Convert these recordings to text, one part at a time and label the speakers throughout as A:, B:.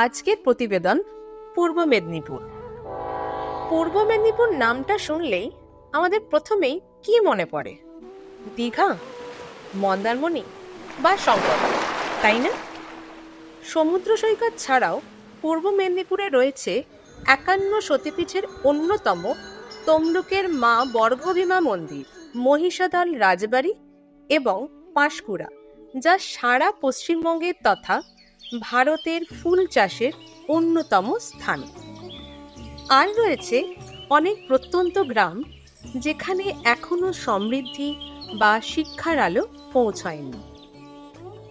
A: আজকের প্রতিবেদন পূর্ব মেদিনীপুর। পূর্ব মেদিনীপুর নামটা শুনলেই আমাদের প্রথমেই কি মনে পড়ে? দীঘা, মন্দারমণি বা শঙ্কর, তাই না? সমুদ্র সৈকত ছাড়াও পূর্ব মেদিনীপুরে রয়েছে 51 সতীপীঠের অন্যতম তমলুকের মা বর্গভীমা মন্দির, মহিষাদল রাজবাড়ি এবং পাঁশকুড়া, যা সারা পশ্চিমবঙ্গের তথা ভারতের ফুল চাষের অন্যতম স্থান। আর রয়েছে অনেক প্রত্যন্ত গ্রাম যেখানে এখনো সমৃদ্ধি বা শিক্ষার আলো পৌঁছায়নি।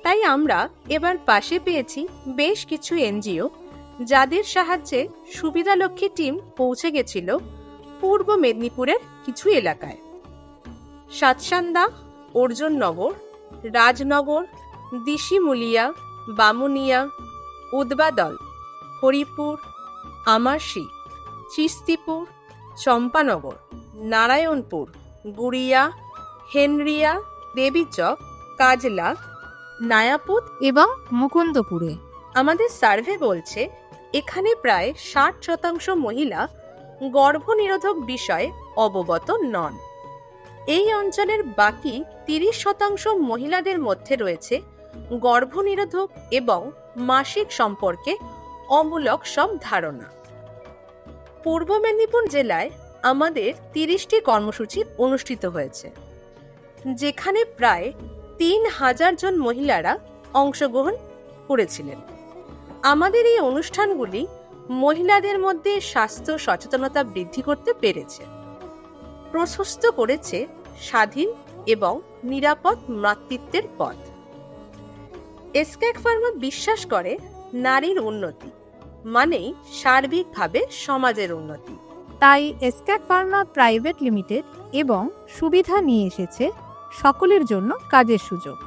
A: তাই আমরা এবার পাশে পেয়েছি বেশ কিছু এনজিও, যাদের সাহায্যে সুবিধালক্ষ্মী টিম পৌঁছে গেছিল পূর্ব মেদিনীপুরের কিছু এলাকায়। সাতসান্দা, অর্জুননগর, রাজনগর, দিশিমুলিয়া, বামুনিয়া, উদ্বাদল, হরিপুর, আমারশি, চিস্তিপুর, চম্পানগর, নারায়ণপুর, গুড়িয়া, হেনরিয়া, দেবীচক, কাজলা, নায়াপুত
B: এবং মুকুন্দপুরে।
A: আমাদের সার্ভে বলছে এখানে প্রায় 60% মহিলা গর্ভনিরোধক বিষয়ে অবগত নন। এই অঞ্চলের বাকি 30% মহিলাদের মধ্যে রয়েছে গর্ভনিরোধক এবং মাসিক সম্পর্কে অমূলক সব ধারণা। পূর্ব মেদিনীপুর জেলায় আমাদের 30টি কর্মসূচি অনুষ্ঠিত হয়েছে, যেখানে প্রায় 3000 জন মহিলারা অংশগ্রহণ করেছিলেন। আমাদের এই অনুষ্ঠানগুলি মহিলাদের মধ্যে স্বাস্থ্য সচেতনতা বৃদ্ধি করতে পেরেছে, প্রশস্ত করেছে স্বাধীন এবং নিরাপদ মাতৃত্বের পথ। এসক্যাক ফার্মা বিশ্বাস করে নারীর উন্নতি মানেই সার্বিকভাবে সমাজের উন্নতি।
B: তাই এসক্যাক ফার্মা প্রাইভেট লিমিটেড এবং সুবিধা নিয়ে এসেছে সকলের জন্য কাজের সুযোগ।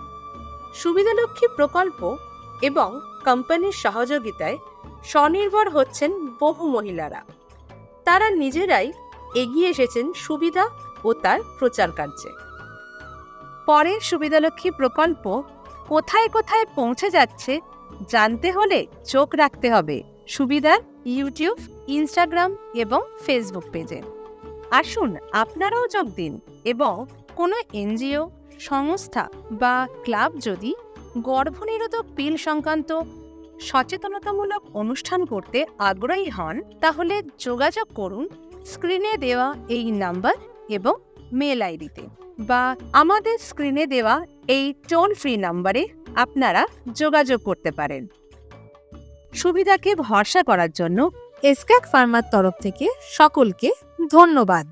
A: সুবিধালক্ষ্মী প্রকল্প এবং কোম্পানির সহযোগিতায় স্বনির্ভর হচ্ছেন বহু মহিলারা। তারা নিজেরাই এগিয়ে এসেছেন সুবিধা ও তার প্রচার কার্যে। পরের সুবিধালক্ষ্মী প্রকল্প কোথায় কোথায় পৌঁছে যাচ্ছে জানতে হলে চোখ রাখতে হবে সুবিধার ইউটিউব, ইনস্টাগ্রাম এবং ফেসবুক পেজে। আসুন আপনারাও যোগ দিন এবং কোনো এনজিও, সংস্থা বা ক্লাব যদি গর্ভনিরোধক পিল সংক্রান্ত সচেতনতামূলক অনুষ্ঠান করতে আগ্রহী হন, তাহলে যোগাযোগ করুন স্ক্রিনে দেওয়া এই নাম্বার এবং মেল আইডিতে, বা আমাদের স্ক্রিনে দেওয়া এই টোল ফ্রি নাম্বারে আপনারা যোগাযোগ করতে পারেন। সুবিধাকে ভরসা করার জন্য
B: এসক্যাক ফার্মার তরফ থেকে সকলকে ধন্যবাদ।